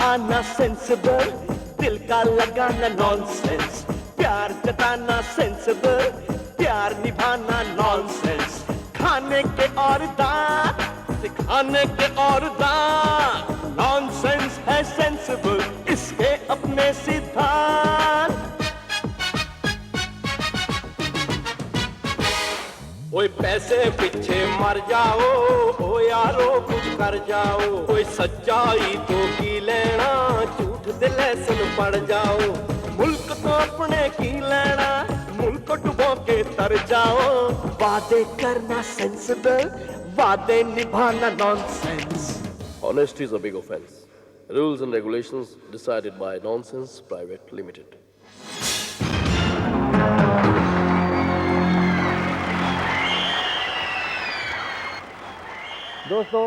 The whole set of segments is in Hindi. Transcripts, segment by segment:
आना सेंसिबल, दिल का लगाना नॉनसेंस, प्यार जताना सेंसिबल, प्यार निभाना नॉनसेंस, खाने के और दांत सिखाने के और दांत, नॉनसेंस है सेंसिबल, इसके अपने सिद्धांत। कोई पैसे पीछे मर जाओ, ओ यारो कुछ कर जाओ, कोई सच्चाई तो की लेना, झूठ दिले सुन पड़ जाओ, मुल्क तो अपने की लेना, मुल्क को डुबो के तर जाओ, वादे करना सेंसिबल, वादे निभाना nonsense. Honesty is a big offense. Rules and regulations decided by Nonsense Private Limited. दोस्तों,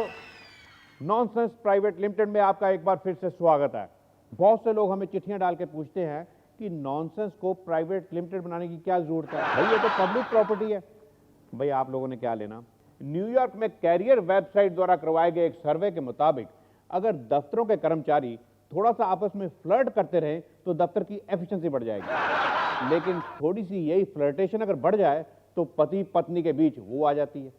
नॉनसेंस प्राइवेट लिमिटेड में आपका एक बार फिर से स्वागत है। बहुत से लोग हमें चिट्ठियां डाल के पूछते हैं कि नॉनसेंस को प्राइवेट लिमिटेड बनाने की क्या जरूरत है, भाई ये तो पब्लिक प्रॉपर्टी है। भाई आप लोगों ने क्या लेना। न्यूयॉर्क में कैरियर वेबसाइट द्वारा करवाए गए एक सर्वे के मुताबिक अगर दफ्तरों के कर्मचारी थोड़ा सा आपस में फ्लर्ट करते रहें तो दफ्तर की एफिशिएंसी बढ़ जाएगी, लेकिन थोड़ी सी यही फ्लर्टेशन अगर बढ़ जाए तो पति पत्नी के बीच वो आ जाती है,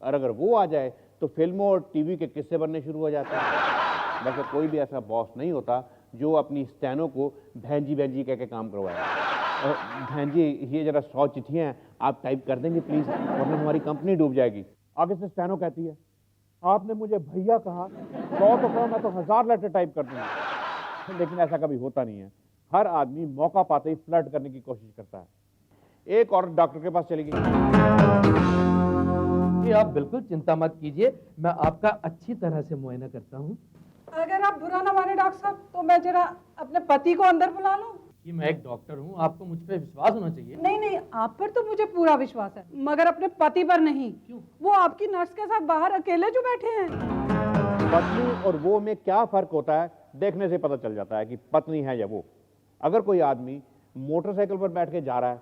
और अगर वो आ जाए तो फिल्मों और टीवी के किस्से बनने शुरू हो जाते हैं। वैसे कोई भी ऐसा बॉस नहीं होता जो अपनी स्टैनो को भैंजी भैंजी कह के काम करवाए। और बहन जी, ये जरा 100 चिट्ठियाँ हैं, आप टाइप कर देंगे प्लीज़, वरना हमारी कंपनी डूब जाएगी। आगे से स्टैनो कहती है, आपने मुझे भैया कहा, 100 तो कहो, मैं तो 1000 लेटर टाइप कर दूँगा। लेकिन ऐसा कभी होता नहीं है। हर आदमी मौका पाते ही फ्लर्ट करने की कोशिश करता है। एक और डॉक्टर के पास चली गई। आप बिल्कुल चिंता मत कीजिए, मैं आपका अच्छी तरह से मुआयना करता हूँ। अगर आप बुरा ना माने डॉक्टर साहब, तो मैं जरा अपने पति को अंदर बुला लूं। कि मैं एक डॉक्टर हूँ, आपको मुझ पर विश्वास होना चाहिए। नहीं, आप पर तो मुझे पूरा विश्वास है, मगर अपने पति पर नहीं। क्यों? वो आपकी नर्स के साथ बाहर अकेले जो बैठे हैं। पत्नी और वो में क्या फर्क होता है, देखने से पता चल जाता है कि पत्नी है या वो। अगर कोई आदमी मोटरसाइकिल पर बैठ के जा रहा है,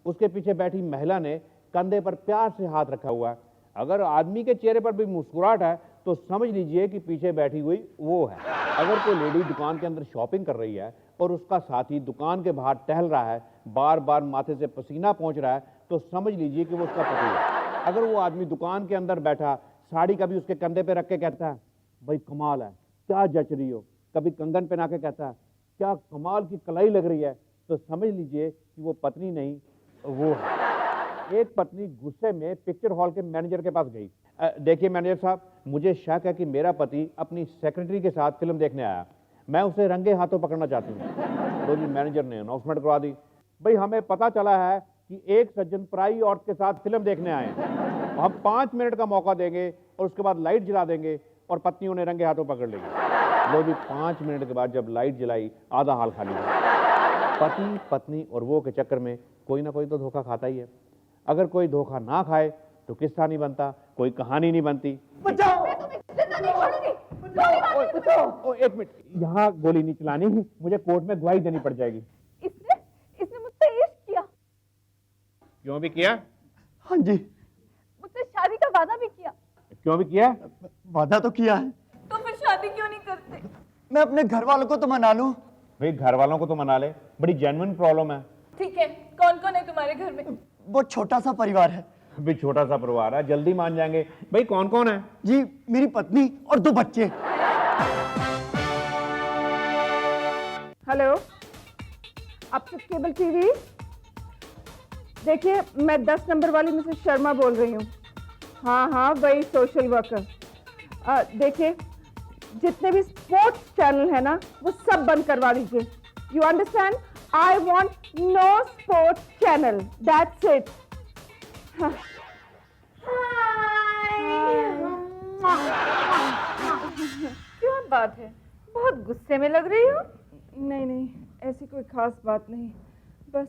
उसके पीछे बैठी महिला ने कंधे पर प्यार से हाथ रखा हुआ है, अगर आदमी के चेहरे पर भी मुस्कुराहट है तो समझ लीजिए कि पीछे बैठी हुई वो है। अगर कोई लेडी दुकान के अंदर शॉपिंग कर रही है और उसका साथी दुकान के बाहर टहल रहा है, बार बार माथे से पसीना पहुंच रहा है, तो समझ लीजिए कि वो उसका पति है। अगर वो आदमी दुकान के अंदर बैठा साड़ी कभी उसके कंधे पे रख के कहता है, भाई कमाल है, क्या जच रही हो, कभी कंगन पहना के कहता है, क्या कमाल की कलाई लग रही है, तो समझ लीजिए कि वो पत्नी नहीं, वो है। एक पत्नी गुस्से में पिक्चर हॉल के मैनेजर के पास गई। देखिए मैनेजर साहब, मुझे शक है कि मेरा पति अपनी सेक्रेटरी के साथ फिल्म देखने आया, मैं उसे रंगे हाथों पकड़ना चाहती हूँ। तो जी मैनेजर ने अनाउंसमेंट करवा दी, भाई हमें पता चला है कि एक सज्जन पराई औरत के साथ फिल्म देखने आए हैं, हम 5 मिनट का मौका देंगे और उसके बाद लाइट जला देंगे और पत्नी उन्हें रंगे हाथों पकड़ लेगी। लो जी 5 मिनट के बाद जब लाइट जलाई, आधा हाल खाली है। पति पत्नी और वो के चक्कर में कोई ना कोई तो धोखा खाता ही है। अगर कोई धोखा ना खाए तो किस्सा नहीं बनता, कोई कहानी नहीं बनती। बचाओ! मैं तुम्हें जिंदा नहीं छोड़ूंगी। बचाओ! एक मिनट, यहाँ गोली नहीं चलानी, मुझे कोर्ट में गवाही देनी पड़ जाएगी। इसने मुझसे इश्क किया। क्यों भी किया? हाँ जी। मुझसे शादी का वादा भी किया। क्यों भी किया? वादा तो किया है। तो फिर शादी क्यों नहीं करते? मैं अपने घर वालों को तो मना लूं। भाई घर वालों को तो मना ले, बड़ी जेन्युइन प्रॉब्लम है। ठीक है, कौन कौन है तुम्हारे घर में? बहुत छोटा सा परिवार है। भी छोटा सा परिवार है, जल्दी मान जाएंगे। भाई कौन कौन है? जी मेरी पत्नी और 2 बच्चे। हेलो, आप सब केबल टीवी देखिए, मैं 10 नंबर वाली मिसेस शर्मा बोल रही हूँ। हाँ, वही सोशल वर्कर। देखिए, जितने भी स्पोर्ट्स चैनल है ना, वो सब बंद करवा दीजिए। You understand? I want no sports channel. That's it. क्या बात है, बहुत गुस्से में लग रही हो? नहीं, ऐसी कोई खास बात नहीं, बस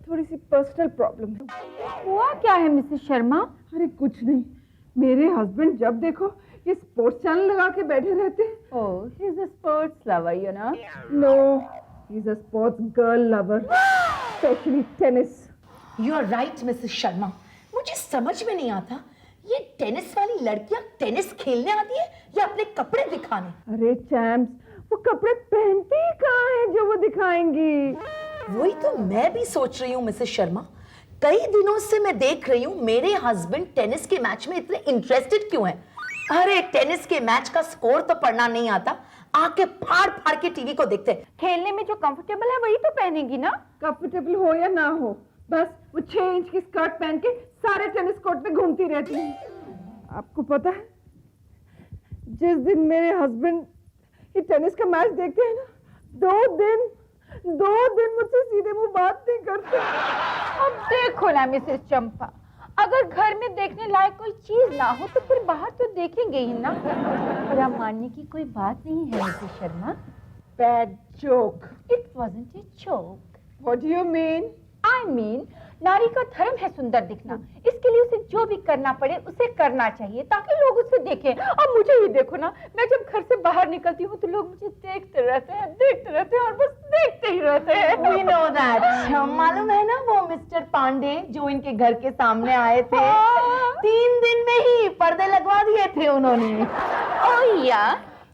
थोड़ी सी पर्सनल प्रॉब्लम है। हुआ क्या है मिसेस शर्मा? अरे कुछ नहीं, मेरे हस्बैंड जब देखो ये स्पोर्ट्स चैनल लगा के बैठे रहते हैं। Oh, he's a sports lover, you know? No, he's a sports girl lover, especially tennis. You are right, Mrs Sharma. मुझे समझ में नहीं आता, ये टेनिस वाली लड़कियां टेनिस खेलने आती है या अपने कपड़े दिखाने? अरे चैम्प्स, वो कपड़े पहनती ही कहाँ है जो वो दिखाएंगी? वही तो मैं भी सोच रही हूँ मिसेस शर्मा। कई दिनों से मैं देख रही हूँ मेरे हस्बैंड टेनिस के मैच में इतने इंटरेस्टेड क्यों हैं? अरे टेनिस के मैच का स्कोर तो पढ़ना नहीं आता, आके फाड़ फाड़ के टीवी को देखते हैं। खेलने में जो कंफर्टेबल है वही तो पहनेगी ना। कंफर्टेबल हो या ना हो, बस वो 6 इंच की स्कर्ट पहन के सारे टेनिस कोर्ट पे घूमती रहती है। आपको पता है, जिस दिन मेरे हस्बैंड ये टेनिस का मैच देखते हैं ना, 2 दिन मुझसे सीधे मुंह बात नहीं करते। अब देखो ना मिसेस चंपा, अगर घर में देखने लायक कोई चीज ना हो तो फिर बाहर तो देखेंगे ही ना। बुरा मानने की कोई बात नहीं है Mrs Sharma. Bad joke. It wasn't a joke. What do you mean? I mean, नारी का धर्म है सुंदर दिखना। इसके लिए उसे जो भी करना पड़े उसे करना चाहिए ताकि लोग उसे देखें। अब मुझे ही देखो ना, मैं जब घर से बाहर निकलती हूँ तो लोग मुझे देखते रहते हैं और बस देखते ही रहते हैं। We know that। मालूम है ना वो मिस्टर पांडे जो इनके घर के सामने आए थे, 3 दिन में ही पर्दे लगवा दिए थे उन्होंने। ओह या,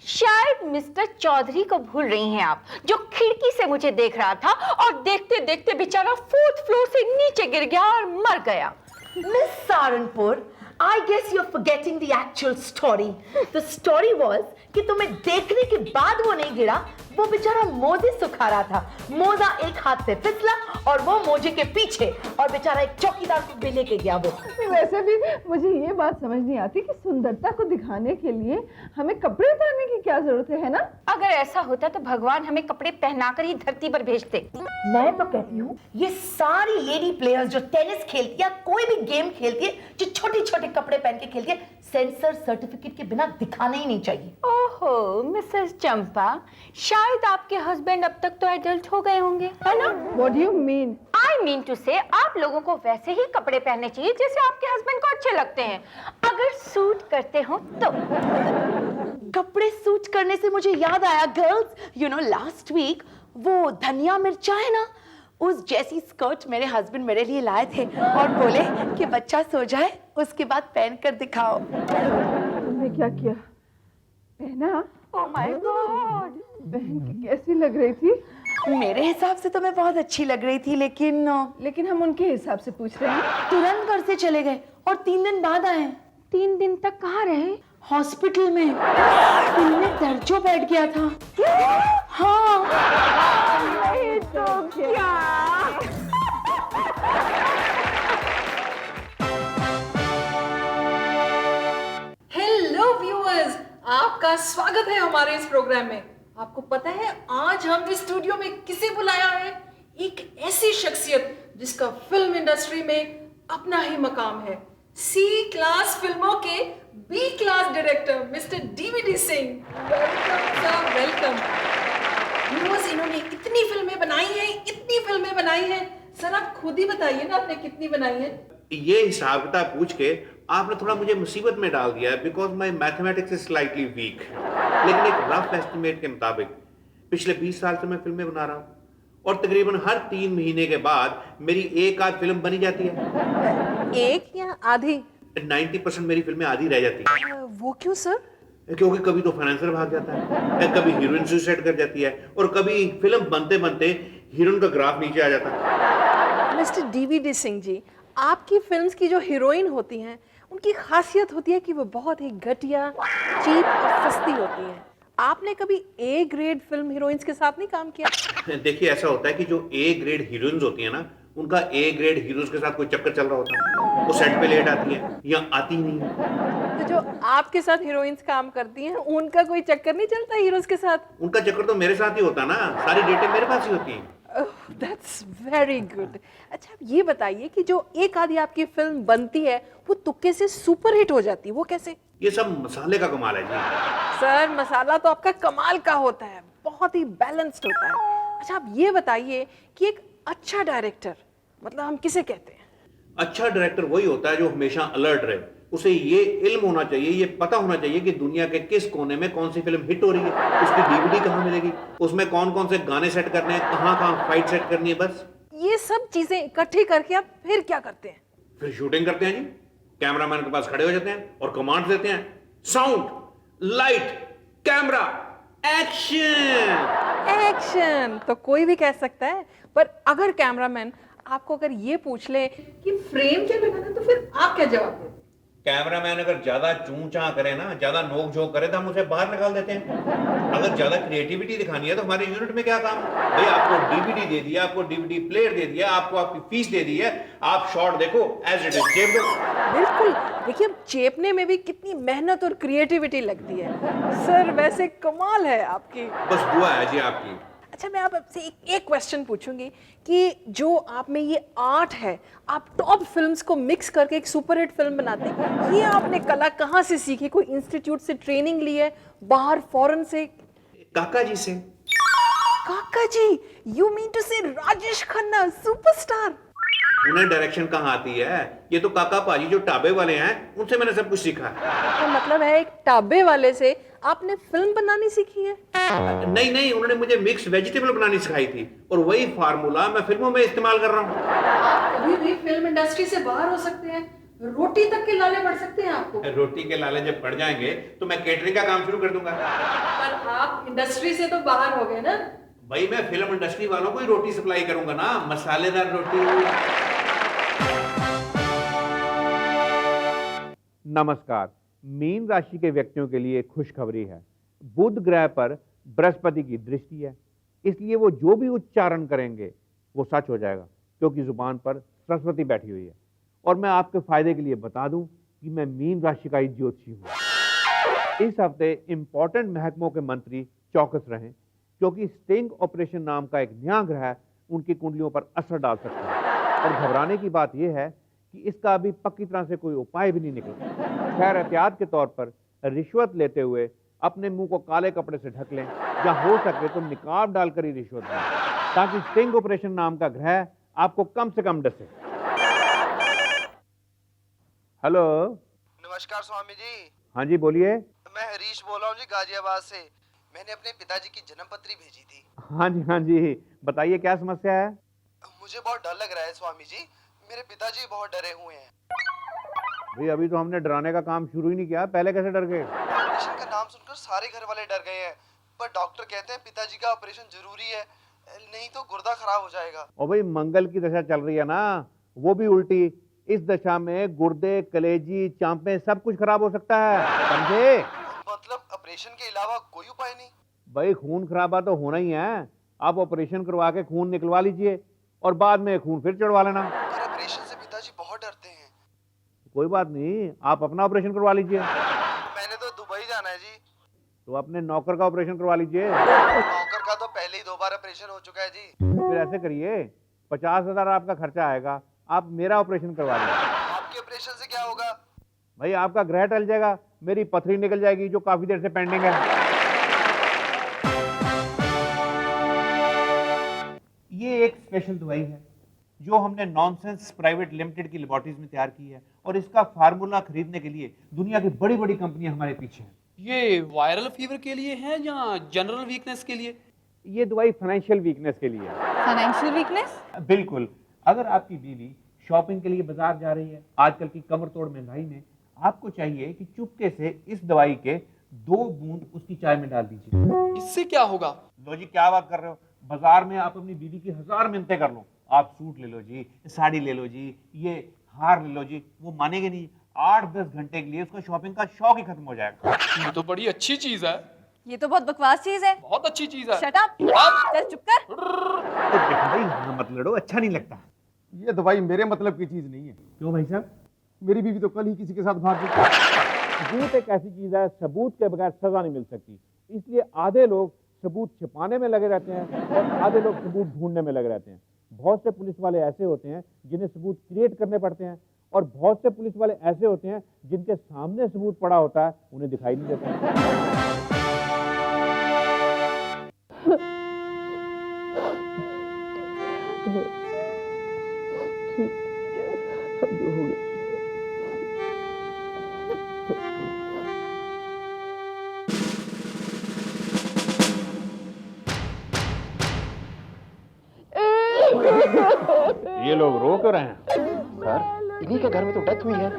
शायद मिस्टर चौधरी को भूल रही हैं आप, जो खिड़की से मुझे देख रहा था और देखते देखते बेचारा 4th फ्लोर से नीचे गिर गया और मर गया। Miss Saranpur, I guess you're forgetting the actual story. The story was कि तुम्हें देखने के बाद वो नहीं गिरा, वो बेचारा मोजे सुखा रहा था। मोजा एक हाथ से फिसला और वो मोजे के पीछे, और बेचारा एक चौकीदार को भी लेके गया वो। वैसे भी मुझे ये बात समझ नहीं आती कि सुंदरता को दिखाने के लिए हमें कपड़े पहनने की क्या जरूरत है ना? अगर ऐसा होता तो भगवान हमें कपड़े पहनाकर ही धरती पर भेजते। मैं तो कहती हूँ ये सारी लेडी प्लेयर्स जो टेनिस खेलती है या कोई भी गेम खेलती है, जो छोटे छोटे कपड़े पहन के खेलती है, सेंसर सर्टिफिकेट के बिना दिखाने ही नहीं चाहिए। ओहो मिसेस चंपा, शायद आपके हस्बैंड अब तक तो एडल्ट हो गए होंगे, है ना? What do you mean? I mean to say, आप लोगों को वैसे ही कपड़े पहनने चाहिए जैसे आपके हस्बैंड को अच्छे लगते हैं, अगर सूट करते हो तो। कपड़े सूट करने से मुझे याद आया girls, you know last week वो धनिया मिर्चा है ना, उस जैसी स्कर्ट मेरे हस्बैंड मेरे लिए लाए थे और बोले कि बच्चा सो जाए उसके बाद पहन कर दिखाओ। तुमने क्या किया? पहना? Oh my God! पहन के कैसी लग रही थी? मेरे हिसाब से तो मैं बहुत अच्छी लग रही थी, लेकिन हम उनके हिसाब से पूछ रहे हैं। तुरंत घर से चले गए और 3 दिन बाद आए। 3 दिन तक कहाँ रहे? हॉस्पिटल में। दिल में दर्द जो बैठ गया था। हाँ। तो क्या? हेलो व्यूअर्स, आपका स्वागत है हमारे इस प्रोग्राम में। आपको पता है आज हम इस स्टूडियो में किसे बुलाया है? एक ऐसी शख्सियत जिसका फिल्म इंडस्ट्री में अपना ही मकाम है। C क्लास फिल्मों के B class director mister DVD Singh. Welcome sir, welcome. Viewers, इन्होंने इतनी फिल्में बनाई हैं। सर आप खुद ही बताइए ना, आपने कितनी बनाई हैं? ये हिसाब किताब पूछ के आपने थोड़ा मुझे मुसीबत में डाल दिया है, because my mathematics is slightly weak. लेकिन एक रफ एस्टिमेट के मुताबिक पिछले 20 साल से मैं फिल्में बना रहा हूँ और तकरीबन हर 3 महीने के बाद मेरी एक आध फिल्म बनी जाती है। एक या आधी? 90% मेरी फिल्में आधी रह जाती है। वो क्यों सर? क्योंकि कभी तो फाइनेंसर भाग जाता है, कभी हीरोइन सुसाइड कर जाती है और कभी फिल्म बनते बनते हीरोइन का ग्राफ नीचे आ जाता है। मिस्टर DVD सिंह जी, आपकी फिल्म्स की जो हीरोइन होती हैं उनकी खासियत होती है कि वो बहुत ही घटिया, चीप और सस्ती होती हैं। आपने कभी A ग्रेड फिल्म हीरोइंस के साथ नहीं काम किया? देखिए ऐसा होता है कि जो A ग्रेड हीरोइंस होती है ना, उनका A ग्रेड हीरोज के साथ कोई चक्कर चल रहा होता है, वो सेट पे लेट आती है या आती नहीं है। तो जो आपके साथ हीरोइंस काम करती हैं उनका कोई चक्कर नहीं चलता हीरोज के साथ? उनका चक्कर तो मेरे साथ ही होता ना, सारी डेटें मेरे पास ही होती हैं। That's very good. अच्छा, आप ये बताइए कि जो एक आधी आपकी फिल्म बनती है वो तुक्के से सुपर हिट हो जाती है, वो कैसे? ये सब मसाले का कमाल है जी। सर मसाला तो आपका कमाल का होता है, बहुत ही बैलेंस्ड होता है। अच्छा आप ये बताइए कि एक अच्छा डायरेक्टर मतलब हम किसे कहते हैं? अच्छा डायरेक्टर वही होता है जो हमेशा अलर्ट रहे, उसे ये इल्म होना चाहिए, ये पता होना चाहिए कि दुनिया के किस कोने में कौन सी फिल्म हिट हो रही है, उसकी DVD कहाँ मिलेगी, उसमें कौन कौन से गाने सेट करने हैं, कहाँ फाइट सेट करनी है। बस ये सब चीजें इकट्ठी करके आप फिर क्या करते हैं? फिर शूटिंग करते हैं जी। कैमरामैन के पास खड़े हो जाते हैं और कमांड देते हैं, sound, light, camera, action. Action तो कोई भी कह सकता है, पर अगर कैमरामैन आपको अगर ये पूछ ले कि फ्रेम क्या लगाना, तो फिर आप क्या जवाब देते? कैमरामैन अगर ज्यादा चूं चां करे ना, ज्यादा नोक झोंक करे, तो हम उसे बाहर निकाल देते हैं। अगर ज्यादा क्रिएटिविटी दिखानी है तो हमारे यूनिट में क्या काम? भाई आपको डीवीडी दे दिया, आपको डीवीडी प्लेयर दे दिया, आपको आपकी फीस दे दी है, आप शॉट देखो, एज इट इज चेप दो। बिल्कुल, देखिए अब चेपने में भी कितनी मेहनत और क्रिएटिविटी लगती है। सर वैसे कमाल है आपकी। बस दुआ है जी आपकी। अच्छा, मैं आपसे एक क्वेश्चन पूछूंगी कि जो आप में ये आर्ट है, आप टॉप फिल्म्स को मिक्स करके एक सुपर हिट फिल्म बनाते हैं, ये आपने कला कहाँ से सीखी? कोई इंस्टीट्यूट से ट्रेनिंग ली है, बाहर फॉरेन से? काका जी से। काका जी, यू मीन टू से राजेश खन्ना सुपरस्टार? उन्हें डायरेक्शन कहाँ आती है? ये तो काका पाजी जो टाबे वाले हैं, उनसे मैंने सब कुछ सीखा है। तो मतलब है एक टाबे वाले से आपने फिल्म बनानी सीखी है? नहीं नहीं, उन्होंने मुझे मिक्स वेजिटेबल बनानी सिखाई थी, और वही फार्मूला मैं फिल्मों में इस्तेमाल कर रहा हूँ। आप कभी भी फिल्म इंडस्ट्री से बाहर हो सकते हैं, रोटी तक के लाले पड़ सकते हैं आपको। रोटी के लाले जब पड़ जाएंगे तो मैं केटरिंग का काम शुरू कर दूंगा। पर आप इंडस्ट्री से तो बाहर हो गए ना। भाई मैं फिल्म इंडस्ट्री वालों को ही रोटी सप्लाई करूंगा ना, मसालेदार रोटी। नमस्कार। मीन राशि के व्यक्तियों के लिए खुशखबरी है। बुध ग्रह पर बृहस्पति की दृष्टि है, इसलिए वो जो भी उच्चारण करेंगे वो सच हो जाएगा, क्योंकि जुबान पर सरस्वती बैठी हुई है। और मैं आपके फायदे के लिए बता दूं कि मैं मीन राशि का ही ज्योतिषी हूं। इस हफ्ते इंपॉर्टेंट महकमों के मंत्री चौकस रहें, क्योंकि स्टिंग ऑपरेशन नाम का एक नया ग्रह उनकी कुंडलियों पर असर डाल सकता है। और घबराने की बात यह है कि इसका अभी पक्की तरह से कोई उपाय भी नहीं निकला। खैर, एहतियात के तौर पर रिश्वत लेते हुए अपने मुंह को काले कपड़े से ढक लें, या हो सके तो निकाब डालकर ही रिश्वत दें, ताकि स्टिंग ऑपरेशन नाम का ग्रह आपको कम से कम डसे। हेलो। नमस्कार स्वामी जी। हाँ जी, बोलिए। मैं हरीश बोल रहा हूँ जी, गाजियाबाद से। मैंने अपने पिताजी की जन्मपत्री भेजी थी। हाँ जी, बताइए क्या समस्या है? मुझे बहुत डर लग रहा है स्वामी जी, मेरे पिताजी बहुत डरे हुए हैं। भाई अभी तो हमने डराने का काम शुरू ही नहीं किया, पहले कैसे डर गए? ऑपरेशन का नाम सुनकर सारे घर वाले डर गए हैं, पर डॉक्टर कहते हैं पिताजी का ऑपरेशन जरूरी है, नहीं तो गुर्दा खराब हो जाएगा। और भाई मंगल की दशा चल रही है ना, वो भी उल्टी। इस दशा में गुर्दे, कलेजी, चांपे सब कुछ खराब हो सकता है, समझे? मतलब ऑपरेशन के अलावा कोई उपाय नहीं? भाई खून खराबा तो होना ही है। आप ऑपरेशन करवा के खून निकलवा लीजिए और बाद में खून फिर चढ़वा लेना। ऑपरेशन से पिताजी बहुत डरते हैं। कोई बात नहीं, आप अपना ऑपरेशन करवा लीजिए। मैंने तो दुबई जाना है जी। तो अपने नौकर का ऑपरेशन करवा लीजिए। नौकर का तो पहले ही 2 बार ऑपरेशन हो चुका है जी। फिर ऐसे करिए, 50,000 आपका खर्चा आएगा, आप मेरा ऑपरेशन करवा लीजिए। आपके ऑपरेशन से क्या होगा? भाई आपका ग्रह टल जाएगा, मेरी पथरी निकल जाएगी जो काफी देर से पेंडिंग है। ये एक स्पेशल दवाई है जो हमने नॉनसेंस प्राइवेट लिमिटेड की लेबोरेटरीज में तैयार की है, और इसका फार्मूला खरीदने के लिए दुनिया की बड़ी बड़ी कंपनियां हमारे पीछे हैं। ये वायरल फीवर के लिए है या जनरल वीकनेस के लिए? ये दवाई फाइनेंशियल वीकनेस के लिए है। Financial weakness? बिल्कुल। अगर आपकी बीवी शॉपिंग के लिए बाजार जा रही है, आजकल की कमर तोड़ महंगाई में, आपको चाहिए कि चुपके से इस दवाई के 2 बूंद उसकी चाय में डाल दीजिए। इससे क्या होगा? लो जी, क्या बात कर रहे हो? बाजार में आप अपनी बीवी की 1000 मिन्नतें कर लो, आप सूट ले लो जी, साड़ी ले लो जी, ये हार ले लो जी, वो मानेंगे नहीं। 8-10 घंटे के लिए उसका शॉपिंग का शौक ही खत्म हो जाएगा। ये तो बड़ी अच्छी चीज है। ये तो बहुत बकवास चीज है। बहुत अच्छी चीज है। शट अप, चल चुप कर। तो देखो भाई, हाँ मत लड़ो, अच्छा नहीं लगता। ये दवाई मेरे मतलब की चीज नहीं है। क्यों भाई साहब? मेरी बीवी तो कल ही किसी के साथ भाग गई। झूठ एक ऐसी चीज है, सबूत के बगैर सजा नहीं मिल सकती। इसलिए आधे लोग सबूत छिपाने में लगे रहते हैं और आधे लोग सबूत ढूंढने में लगे रहते हैं। बहुत से पुलिस वाले ऐसे होते हैं जिन्हें सबूत क्रिएट करने पड़ते हैं, और बहुत से पुलिस वाले ऐसे होते हैं जिनके सामने सबूत पड़ा होता है, उन्हें दिखाई नहीं देता। ये लोग रो क्यों रहे हैं? सर, इन्हीं के घर में तो डेथ हुई है।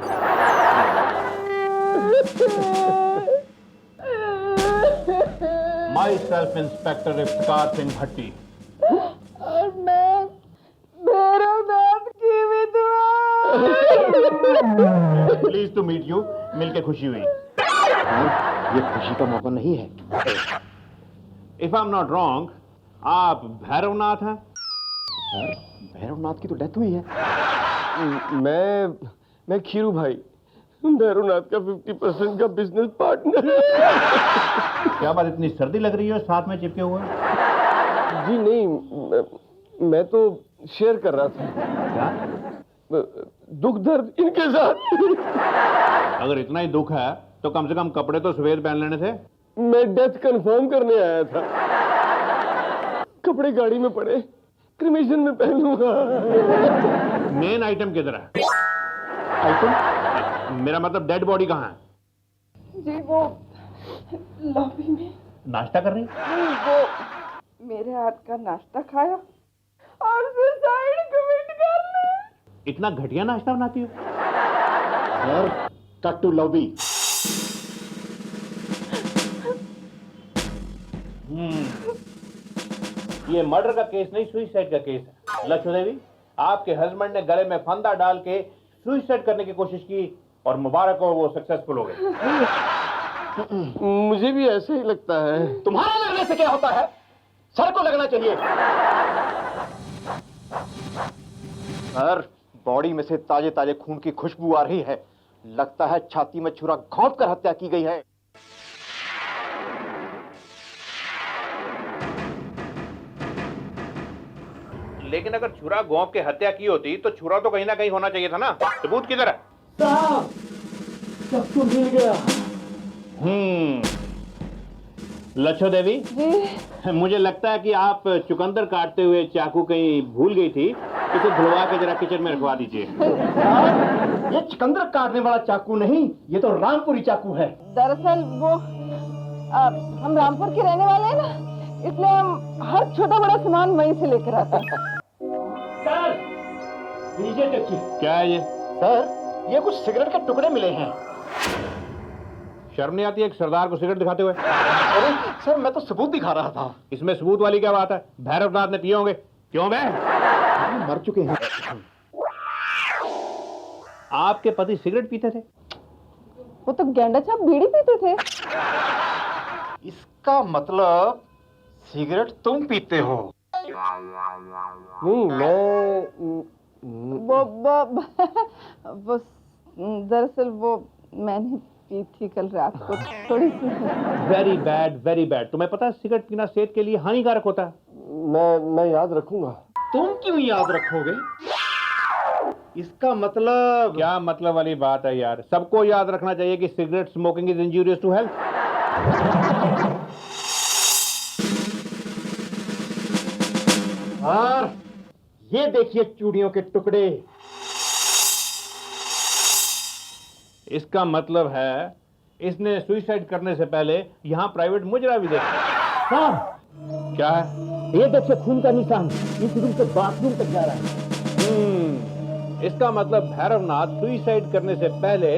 Myself inspector Iftikhar Singh Bhatti. और मैं भैरवनाथ की विधवा। प्लीज टू मीट यू, मिलके खुशी हुई। ये खुशी का मौका नहीं है। If I am not wrong, आप भैरवनाथ हैं? सर, भैरवनाथ की तो डेथ हुई है। मैं खीरू भाई, भैरवनाथ का 50% का बिजनेस पार्टनर। क्या बात, इतनी सर्दी लग रही है साथ में चिपके हुए? जी नहीं, मैं तो शेयर कर रहा था। क्या? दुख दर्द इनके साथ। अगर इतना ही दुख है तो कम से कम कपड़े तो सफेद पहन लेने थे। मैं डेथ कंफर्म करने आया था। कपड़े गाड़ी में पड़े, क्रिमेशन में पहन लूंगा। मेन आइटम किधर है? आइटम? मेरा मतलब डेड बॉडी कहाँ है? जी वो लॉबी में नाश्ता कर रही? वो मेरे हाथ का नाश्ता खाया और सुसाइड कमिट कर ली। इतना घटिया नाश्ता बनाती हो? Sir, cut to lobby. ये मर्डर का केस नहीं, सुइसाइड का केस है। लक्ष्मी देवी, आपके हस्बैंड ने गले में फंदा डाल के सुइसाइड करने की कोशिश की और मुबारक हो, वो सक्सेसफुल हो गए। मुझे भी ऐसे ही लगता है। तुम्हारा लगने से क्या होता है? सर को लगना चाहिए। सर, बॉडी में से ताजे ताजे खून की खुशबू आ रही है। लगता है छाती में छुरा घोंप कर हत्या की गई है। लेकिन अगर छुरा गोंप के हत्या की होती तो छुरा तो कहीं ना कहीं होना चाहिए था ना। सबूत किधर है? साहब, सबको मिल गया। लच्छो देवी जी मुझे लगता है कि आप चुकंदर काटते हुए चाकू कहीं भूल गई थी। इसे धुलवा के जरा किचन में रखवा दीजिए। ये चुकंदर काटने वाला चाकू नहीं, ये तो रामपुरी चाकू है। दरअसल वो हम रामपुर के रहने वाले हैं ना, इसलिए हम हर छोटा बड़ा सामान वहीं से लेकर आते हैं। सर, लीजिए देखिए। क्या है ये? सर, ये कुछ सिगरेट के टुकड़े मिले हैं। शर्म नहीं आती है एक सरदार को सिगरेट दिखाते हुए? अरे सर, मैं तो सबूत दिखा रहा था। इसमें सबूत वाली क्या बात है? भैरवनाथ ने पिए होंगे। क्यों बे? मर चुके हैं। आपके पति सिगरेट पीते थे? वो तो गेंडा छाप बीड़ी पीते थे। इसका मतलब सिगरेट तुम पीते हो? नहीं, मैं वो दरअसल वो मैंने पी थी कल रात को थोड़ी सी। Very bad, very bad. तुम्हें पता है सिगरेट पीना सेहत के लिए हानिकारक होता है। मैं याद रखूंगा। तुम क्यों याद रखोगे? इसका मतलब? क्या मतलब वाली बात है यार? सबको याद रखना चाहिए कि cigarette smoking is injurious to health. और ये देखिए चूड़ियों के टुकड़े। इसका मतलब है इसने सुइसाइड करने से पहले यहाँ प्राइवेट मुजरा भी देखा। हाँ, क्या है? ये देखिए खून का निशान इस रूम से बाथरूम तक जा रहा है। इसका मतलब भैरवनाथ सुइसाइड करने से पहले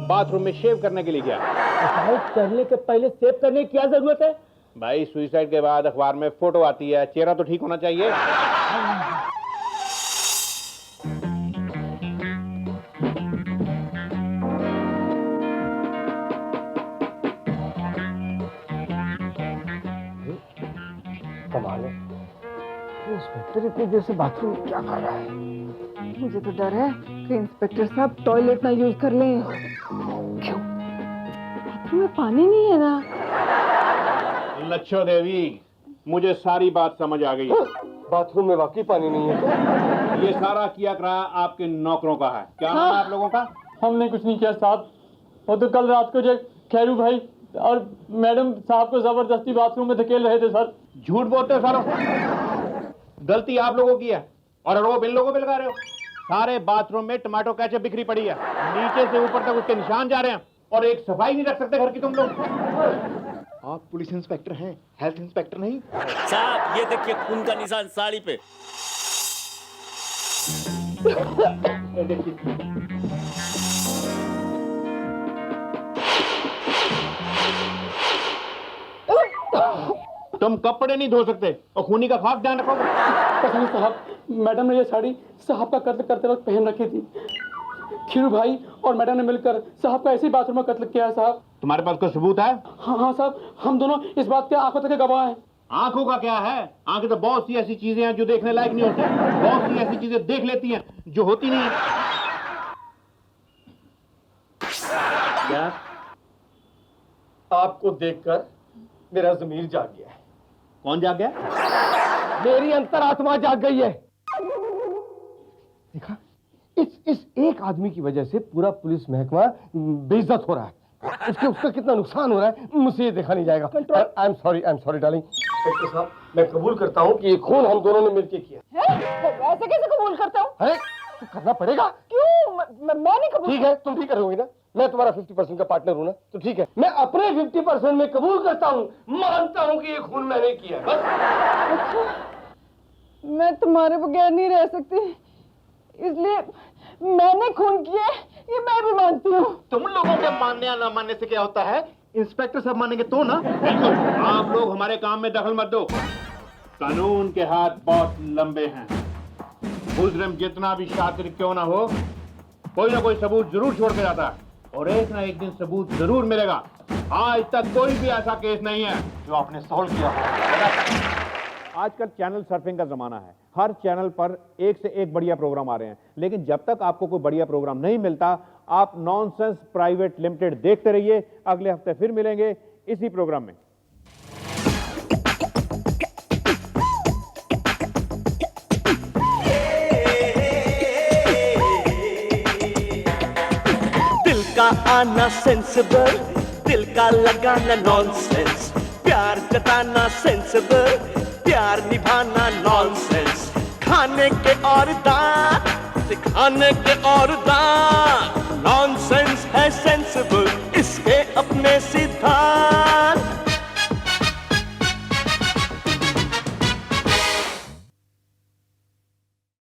बाथरूम में शेव करने के लिए गया। सुसाइड करने के पहले सेव करने की क्या जरूरत है? भाई सुइसाइड के बाद अखबार में फोटो आती है, चेहरा तो ठीक होना चाहिए। कमाल है, इंस्पेक्टर इतनी देर से बाथरूम में क्या कर रहा है? मुझे तो डर है कि इंस्पेक्टर साहब टॉयलेट ना यूज कर लें। क्यों? बाथरूम में पानी नहीं है ना। लच्छो देवी, मुझे सारी बात समझ आ गई। बाथरूम में वाकई पानी नहीं है। ये सारा किया करा आपके नौकरों का है। क्या नाम है आप लोगों का? हमने कुछ नहीं किया साहब। वो तो कल रात को जो खैरू भाई और मैडम साहब को जबरदस्ती बाथरूम में धकेल रहे थे सर। झूठ बोलते हो सारों। गलती आप लोगों की है और आरोप इन लोगों पे लगा रहे हो। सारे बाथरूम में टमाटो केचप बिखरी पड़ी है, नीचे से ऊपर तक उसके निशान जा रहे हैं और एक सफाई नहीं रख सकते घर की तुम लोग। आप पुलिस इंस्पेक्टर हैं, हेल्थ इंस्पेक्टर नहीं। साहब ये देखिए खून का निशान साड़ी पे। तुम कपड़े नहीं धो सकते और खूनी का खास ध्यान रखोगे। कसम साहब, मैडम ने ये साड़ी साहब का कत्ल करते वक्त पहन रखी थी। खीरू भाई और मैडम ने मिलकर साहब का ऐसे ही बाथरूम में कत्ल किया है साहब। तुम्हारे पास कोई सबूत है? हाँ साहब, हम दोनों इस बात के आंखों तक के गवाह हैं। आंखों का क्या है? आंखें तो बहुत सी ऐसी चीजें हैं जो देखने लायक नहीं होती, बहुत सी ऐसी चीजें देख लेती हैं जो होती नहीं है। क्या आपको देखकर मेरा ज़मीर जाग गया है। कौन जाग गया? मेरी अंतरात्मा जाग गई है। देखा, इस एक आदमी की वजह से पूरा पुलिस महकमा बेइज्जत हो रहा है। उसका कितना नुकसान हो रहा है मुझसे ये देखा नहीं जाएगा। I am sorry darling. Inspector साहब, मैं कबूल करता हूँ कि ये खून हम दोनों ने मिलकर किया है? ऐसे कैसे कबूल करता हूँ? है तो करना पड़ेगा। क्यों? मैं नहीं कबूल। ठीक है, तुम भी करोगी ना? मैं तुम्हारा 50% का पार्टनर हूँ ना, तो ठीक है, मैं अपने 50% में कबूल करता हूँ, मानता हूँ कि ये खून मैंने किया। बस मैं तुम्हारे बगैर नहीं रह सकती, इसलिए मैंने खून किया, ये मैं भी मानती हूँ। तुम लोगों के मानने या न मानने से क्या होता है? इंस्पेक्टर साहब मानेंगे तो ना। बिल्कुल, आप लोग हमारे काम में दखल मत दो। कानून के हाथ बहुत लंबे हैं। मुजरिम जितना भी शातिर क्यों ना हो, कोई ना कोई सबूत जरूर छोड़ के जाता है और एक ना एक दिन सबूत जरूर मिलेगा। आज तक कोई भी ऐसा केस नहीं है जो आपने सॉल्व किया। आजकल चैनल सर्फिंग का जमाना है, हर चैनल पर एक से एक बढ़िया प्रोग्राम आ रहे हैं, लेकिन जब तक आपको कोई बढ़िया प्रोग्राम नहीं मिलता, आप नॉनसेंस प्राइवेट लिमिटेड देखते रहिए। अगले हफ्ते फिर मिलेंगे इसी प्रोग्राम में। दिल का आना सेंसिबल, दिल का लगाना नॉनसेंस, प्यार जताना सेंसिबल, प्यार निभाना नॉनसेंस, खाने के और दांत दिखाने के और दांत, नॉनसेंस है सेंसिबल, इसके अपने सी